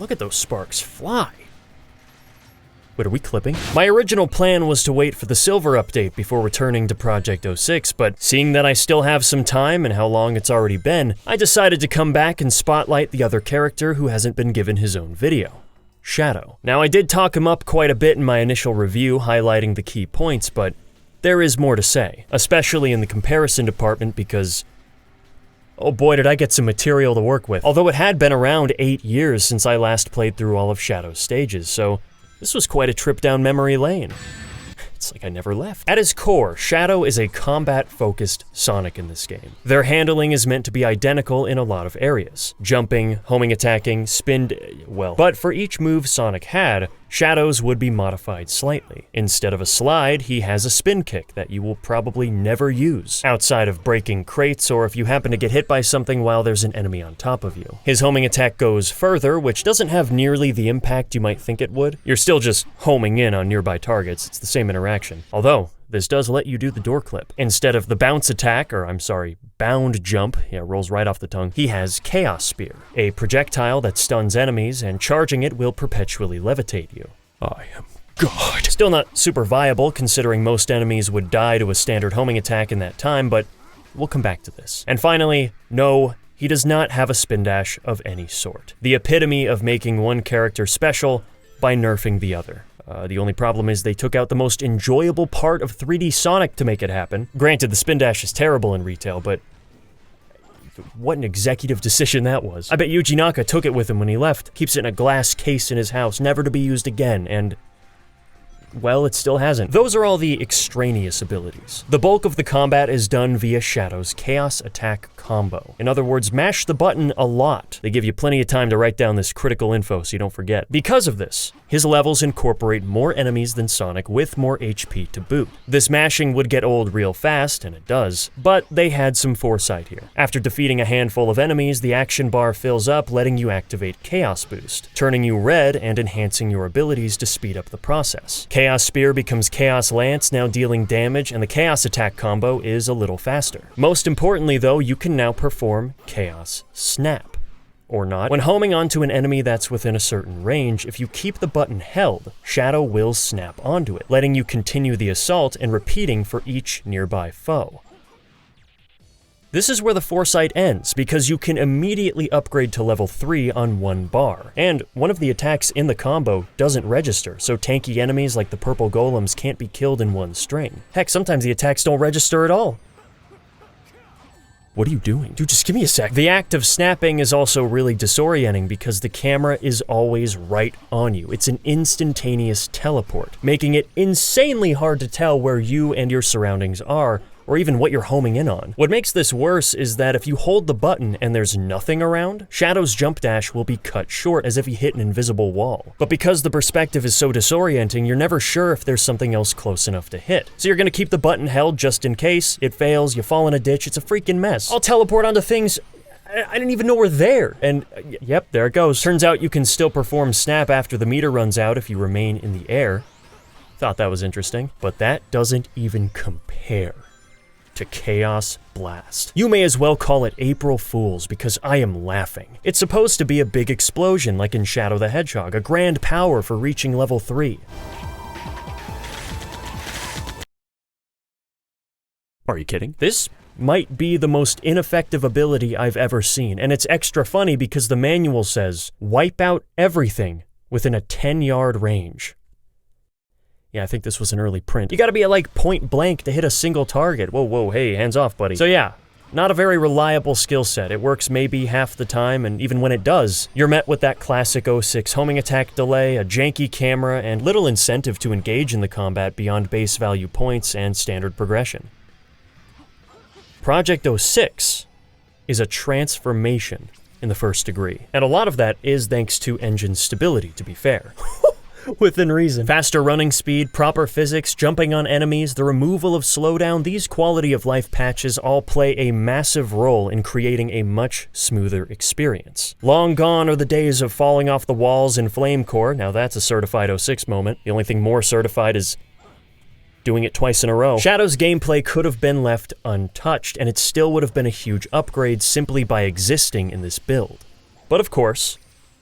look at those sparks fly. Wait, are we clipping? My original plan was to wait for the silver update before returning to Project 06, but seeing that I still have some time and how long it's already been, I decided to come back and spotlight the other character who hasn't been given his own video. Shadow. Now, I did talk him up quite a bit in my initial review, highlighting the key points, but there is more to say, especially in the comparison department because, oh boy, did I get some material to work with. Although it had been around 8 years since I last played through all of Shadow's stages, so this was quite a trip down memory lane. It's like I never left. At his core, Shadow is a combat-focused Sonic in this game. Their handling is meant to be identical in a lot of areas. Jumping, homing attacking, well. But for each move Sonic had, Shadow's would be modified slightly. Instead of a slide, he has a spin kick that you will probably never use, outside of breaking crates or if you happen to get hit by something while there's an enemy on top of you. His homing attack goes further, which doesn't have nearly the impact you might think it would. You're still just homing in on nearby targets, it's the same interaction. Although, this does let you do the door clip. Instead of the bounce attack, bound jump, rolls right off the tongue, he has Chaos Spear, a projectile that stuns enemies, and charging it will perpetually levitate you. I am God. Still not super viable, considering most enemies would die to a standard homing attack in that time, but we'll come back to this. And finally, no, he does not have a spin dash of any sort. The epitome of making one character special by nerfing the other. The only problem is they took out the most enjoyable part of 3D Sonic to make it happen. Granted, the spin dash is terrible in retail, but what an executive decision that was. I bet Yuji Naka took it with him when he left, keeps it in a glass case in his house, never to be used again, and well, it still hasn't. Those are all the extraneous abilities. The bulk of the combat is done via Shadow's Chaos Attack combo. In other words, mash the button a lot. They give you plenty of time to write down this critical info so you don't forget. Because of this, his levels incorporate more enemies than Sonic with more HP to boot. This mashing would get old real fast, and it does, but they had some foresight here. After defeating a handful of enemies, the action bar fills up, letting you activate Chaos Boost, turning you red and enhancing your abilities to speed up the process. Chaos Spear becomes Chaos Lance, now dealing damage, and the Chaos Attack combo is a little faster. Most importantly though, you can now perform Chaos Snap. Or not. When homing onto an enemy that's within a certain range, if you keep the button held, Shadow will snap onto it, letting you continue the assault and repeating for each nearby foe. This is where the foresight ends, because you can immediately upgrade to level 3 on one bar. And one of the attacks in the combo doesn't register, so tanky enemies like the purple golems can't be killed in one string. Heck, sometimes the attacks don't register at all. What are you doing? Dude, just give me a sec. The act of snapping is also really disorienting because the camera is always right on you. It's an instantaneous teleport, making it insanely hard to tell where you and your surroundings are, or even what you're homing in on. What makes this worse is that if you hold the button and there's nothing around, Shadow's jump dash will be cut short as if he hit an invisible wall. But because the perspective is so disorienting, you're never sure if there's something else close enough to hit. So you're gonna keep the button held just in case. It fails, you fall in a ditch, it's a freaking mess. I'll teleport onto things I didn't even know were there. And yep, there it goes. Turns out you can still perform snap after the meter runs out if you remain in the air. Thought that was interesting, but that doesn't even compare to Chaos Blast. You may as well call it April Fools because I am laughing. It's supposed to be a big explosion like in Shadow the Hedgehog, a grand power for reaching level 3. Are you kidding? This might be the most ineffective ability I've ever seen, and it's extra funny because the manual says, wipe out everything within a 10-yard range. Yeah, I think this was an early print. You gotta be at like point blank to hit a single target. Whoa, hey, hands off, buddy. So yeah, not a very reliable skill set. It works maybe half the time, and even when it does, you're met with that classic 06 homing attack delay, a janky camera, and little incentive to engage in the combat beyond base value points and standard progression. Project 06 is a transformation in the first degree, and a lot of that is thanks to engine stability, to be fair. Within reason. Faster running speed, proper physics, jumping on enemies, the removal of slowdown, these quality of life patches all play a massive role in creating a much smoother experience. Long gone are the days of falling off the walls in Flame Core. Now that's a certified 06 moment. The only thing more certified is doing it twice in a row. Shadow's gameplay could have been left untouched, and it still would have been a huge upgrade simply by existing in this build. But of course,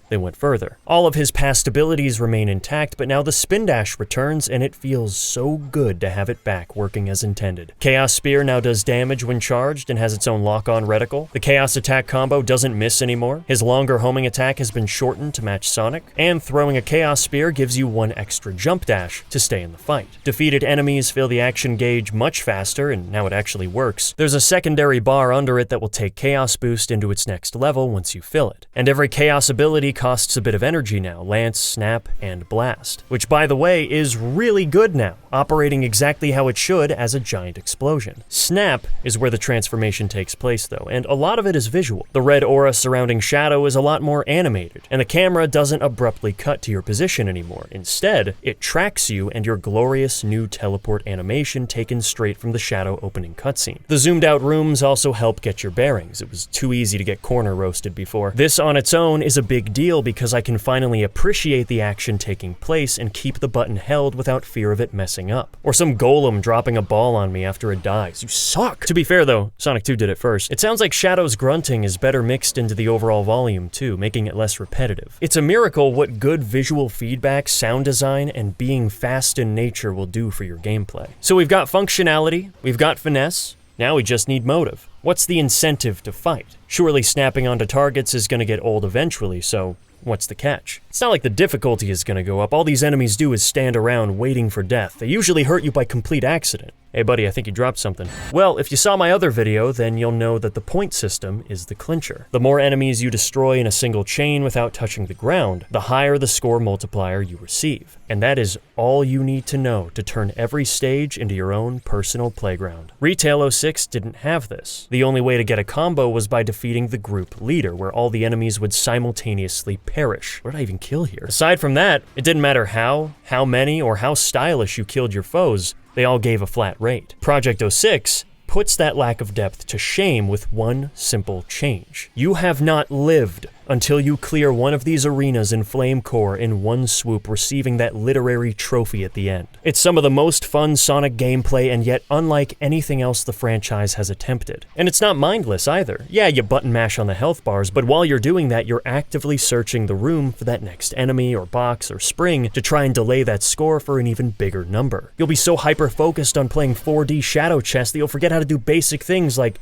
they went further. All of his past abilities remain intact, but now the spin dash returns, and it feels so good to have it back working as intended. Chaos Spear now does damage when charged and has its own lock-on reticle. The Chaos Attack combo doesn't miss anymore. His longer homing attack has been shortened to match Sonic, and throwing a Chaos Spear gives you one extra jump dash to stay in the fight. Defeated enemies fill the action gauge much faster, and now it actually works. There's a secondary bar under it that will take Chaos Boost into its next level once you fill it. And every Chaos ability costs a bit of energy now: Lance, Snap, and Blast. Which, by the way, is really good now, operating exactly how it should as a giant explosion. Snap is where the transformation takes place though, and a lot of it is visual. The red aura surrounding Shadow is a lot more animated, and the camera doesn't abruptly cut to your position anymore. Instead, it tracks you and your glorious new teleport animation taken straight from the Shadow opening cutscene. The zoomed out rooms also help get your bearings. It was too easy to get corner roasted before. This on its own is a big deal because I can finally appreciate the action taking place and keep the button held without fear of it messing up. Or some golem dropping a ball on me after it dies. You suck! To be fair though, Sonic 2 did it first. It sounds like Shadow's grunting is better mixed into the overall volume too, making it less repetitive. It's a miracle what good visual feedback, sound design, and being fast in nature will do for your gameplay. So we've got functionality, we've got finesse, now we just need motive. What's the incentive to fight? Surely snapping onto targets is gonna get old eventually, so what's the catch? It's not like the difficulty is gonna go up. All these enemies do is stand around waiting for death. They usually hurt you by complete accident. Hey buddy, I think you dropped something. Well, if you saw my other video, then you'll know that the point system is the clincher. The more enemies you destroy in a single chain without touching the ground, the higher the score multiplier you receive. And that is all you need to know to turn every stage into your own personal playground. Retail 06 didn't have this. The only way to get a combo was by defeating the group leader, where all the enemies would simultaneously perish. What did I even kill here? Aside from that, it didn't matter how many, or how stylish you killed your foes, they all gave a flat rate. Project 06 puts that lack of depth to shame with one simple change. You have not lived until you clear one of these arenas in Flame Core in one swoop, receiving that literary trophy at the end. It's some of the most fun Sonic gameplay, and yet unlike anything else the franchise has attempted. And it's not mindless either. Yeah, you button mash on the health bars, but while you're doing that, you're actively searching the room for that next enemy or box or spring to try and delay that score for an even bigger number. You'll be so hyper-focused on playing 4D Shadow Chess that you'll forget how to do basic things like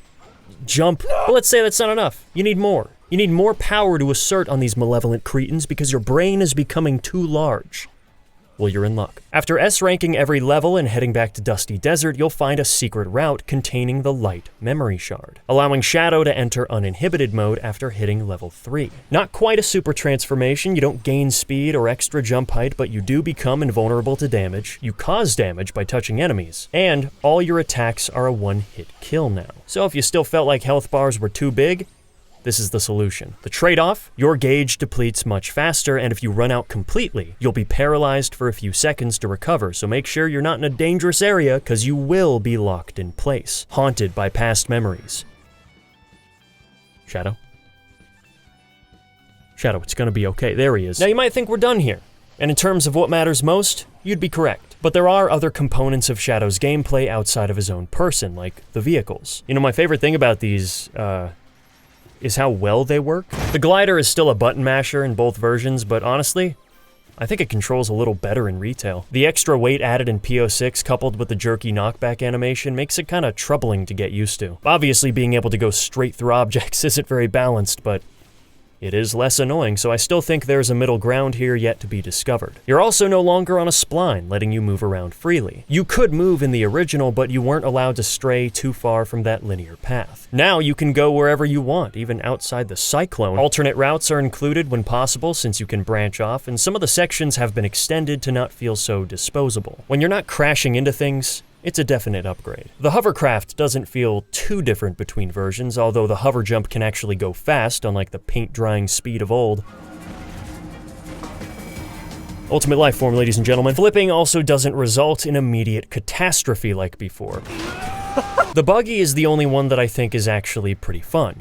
jump. But let's say that's not enough. You need more. You need more power to assert on these malevolent cretins because your brain is becoming too large. Well, you're in luck. After S-ranking every level and heading back to Dusty Desert, you'll find a secret route containing the Light Memory Shard, allowing Shadow to enter Uninhibited mode after hitting level 3. Not quite a super transformation, you don't gain speed or extra jump height, but you do become invulnerable to damage, you cause damage by touching enemies, and all your attacks are a one-hit kill now. So if you still felt like health bars were too big, this is the solution. The trade-off? Your gauge depletes much faster, and if you run out completely, you'll be paralyzed for a few seconds to recover, so make sure you're not in a dangerous area, because you will be locked in place, haunted by past memories. Shadow? Shadow, it's gonna be okay. There he is. Now you might think we're done here, and in terms of what matters most, you'd be correct. But there are other components of Shadow's gameplay outside of his own person, like the vehicles. You know, my favorite thing about these, is how well they work. The glider is still a button masher in both versions, but honestly, I think it controls a little better in retail. The extra weight added in P-06 coupled with the jerky knockback animation makes it kinda troubling to get used to. Obviously, being able to go straight through objects isn't very balanced, but it is less annoying, so I still think there's a middle ground here yet to be discovered. You're also no longer on a spline, letting you move around freely. You could move in the original, but you weren't allowed to stray too far from that linear path. Now you can go wherever you want, even outside the Cyclone. Alternate routes are included when possible, since you can branch off, and some of the sections have been extended to not feel so disposable. When you're not crashing into things, it's a definite upgrade. The hovercraft doesn't feel too different between versions, although the hover jump can actually go fast, unlike the paint-drying speed of old. Ultimate life form, ladies and gentlemen. Flipping also doesn't result in immediate catastrophe like before. The buggy is the only one that I think is actually pretty fun.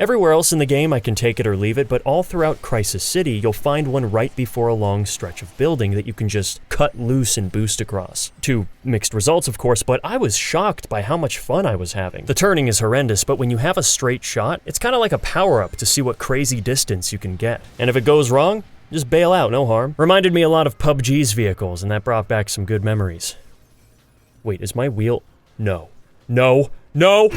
Everywhere else in the game I can take it or leave it, but all throughout Crisis City, you'll find one right before a long stretch of building that you can just cut loose and boost across. To mixed results, of course, but I was shocked by how much fun I was having. The turning is horrendous, but when you have a straight shot, it's kind of like a power-up to see what crazy distance you can get. And if it goes wrong, just bail out, no harm. Reminded me a lot of PUBG's vehicles, and that brought back some good memories. Wait, is my wheel? No. No. No!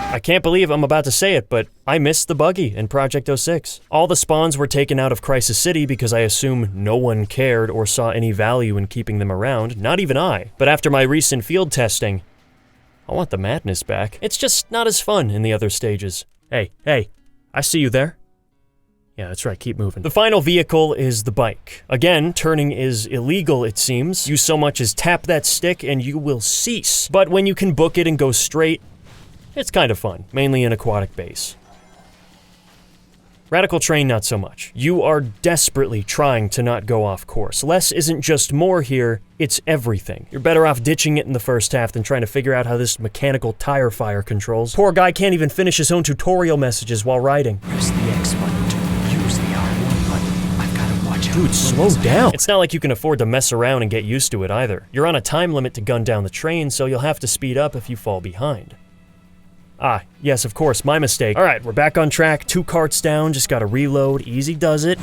I can't believe I'm about to say it, but I missed the buggy in Project 06. All the spawns were taken out of Crisis City because I assume no one cared or saw any value in keeping them around, not even I. But after my recent field testing, I want the madness back. It's just not as fun in the other stages. Hey, I see you there. Yeah, that's right, keep moving. The final vehicle is the bike. Again, turning is illegal, it seems. You so much as tap that stick and you will cease. But when you can book it and go straight, it's kind of fun, mainly in aquatic base. Radical Train, not so much. You are desperately trying to not go off course. Less isn't just more here, it's everything. You're better off ditching it in the first half than trying to figure out how this mechanical tire fire controls. Poor guy can't even finish his own tutorial messages while riding. Press the X button to use the R1 button. I've got to watch out. Dude, slow down. It's not like you can afford to mess around and get used to it either. You're on a time limit to gun down the train, so you'll have to speed up if you fall behind. Ah, yes, of course, my mistake. All right, we're back on track, 2 carts down, just gotta reload, easy does it.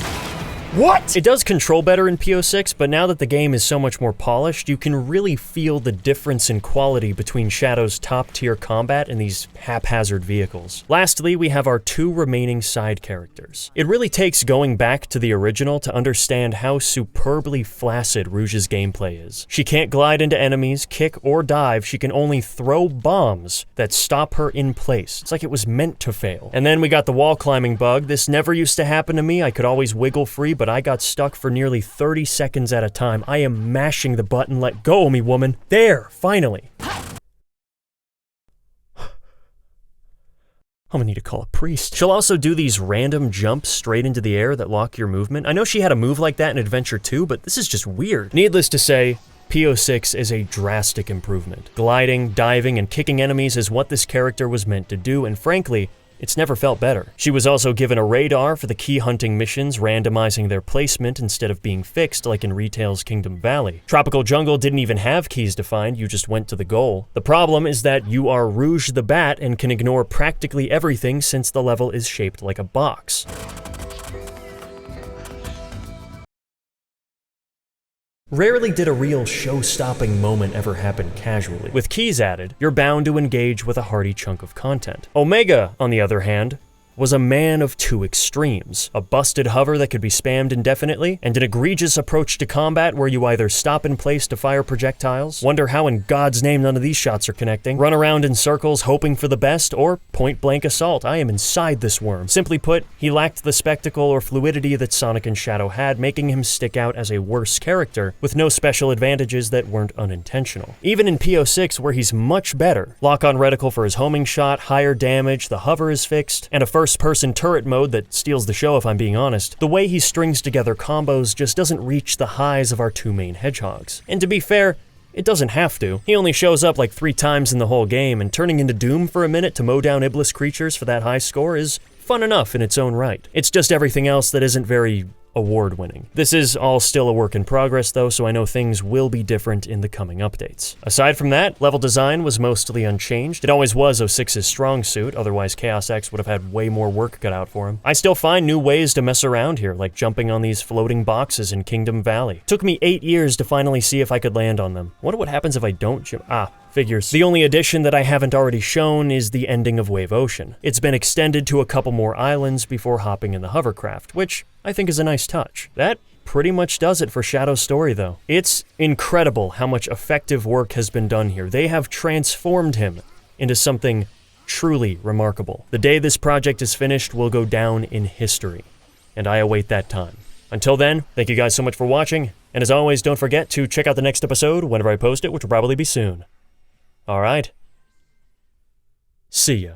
What? It does control better in P-06, but now that the game is so much more polished, you can really feel the difference in quality between Shadow's top-tier combat and these haphazard vehicles. Lastly, we have our 2 remaining side characters. It really takes going back to the original to understand how superbly flaccid Rouge's gameplay is. She can't glide into enemies, kick, or dive, she can only throw bombs that stop her in place. It's like it was meant to fail. And then we got the wall climbing bug. This never used to happen to me, I could always wiggle free, but I got stuck for nearly 30 seconds at a time. I am mashing the button, let go of me, woman. There, finally. I'm gonna need to call a priest. She'll also do these random jumps straight into the air that lock your movement. I know she had a move like that in Adventure 2, but this is just weird. Needless to say, P-06 is a drastic improvement. Gliding, diving, and kicking enemies is what this character was meant to do, and frankly, it's never felt better. She was also given a radar for the key hunting missions, randomizing their placement instead of being fixed like in Retail's Kingdom Valley. Tropical Jungle didn't even have keys to find, you just went to the goal. The problem is that you are Rouge the Bat and can ignore practically everything since the level is shaped like a box. Rarely did a real show-stopping moment ever happen casually. With keys added, you're bound to engage with a hearty chunk of content. Omega, on the other hand, was a man of 2 extremes. A busted hover that could be spammed indefinitely, and an egregious approach to combat where you either stop in place to fire projectiles, wonder how in God's name none of these shots are connecting, run around in circles hoping for the best, or point-blank assault. I am inside this worm. Simply put, he lacked the spectacle or fluidity that Sonic and Shadow had, making him stick out as a worse character, with no special advantages that weren't unintentional. Even in P-06, where he's much better, lock-on reticle for his homing shot, higher damage, the hover is fixed, and a first-person turret mode that steals the show if I'm being honest, the way he strings together combos just doesn't reach the highs of our 2 main hedgehogs. And to be fair, it doesn't have to. He only shows up like 3 times in the whole game, and turning into Doom for a minute to mow down Iblis creatures for that high score is fun enough in its own right. It's just everything else that isn't very award-winning. This is all still a work in progress though, so I know things will be different in the coming updates. Aside from that, level design was mostly unchanged. It always was 06's strong suit, otherwise Chaos X would have had way more work cut out for him. I still find new ways to mess around here, like jumping on these floating boxes in Kingdom Valley. Took me 8 years to finally see if I could land on them. Wonder what happens if I don't jump. Figures. The only addition that I haven't already shown is the ending of Wave Ocean. It's been extended to a couple more islands before hopping in the hovercraft, which I think is a nice touch. That pretty much does it for Shadow's story though. It's incredible how much effective work has been done here. They have transformed him into something truly remarkable. The day this project is finished will go down in history, and I await that time. Until then, thank you guys so much for watching, and as always, don't forget to check out the next episode whenever I post it, which will probably be soon. Alright. See ya.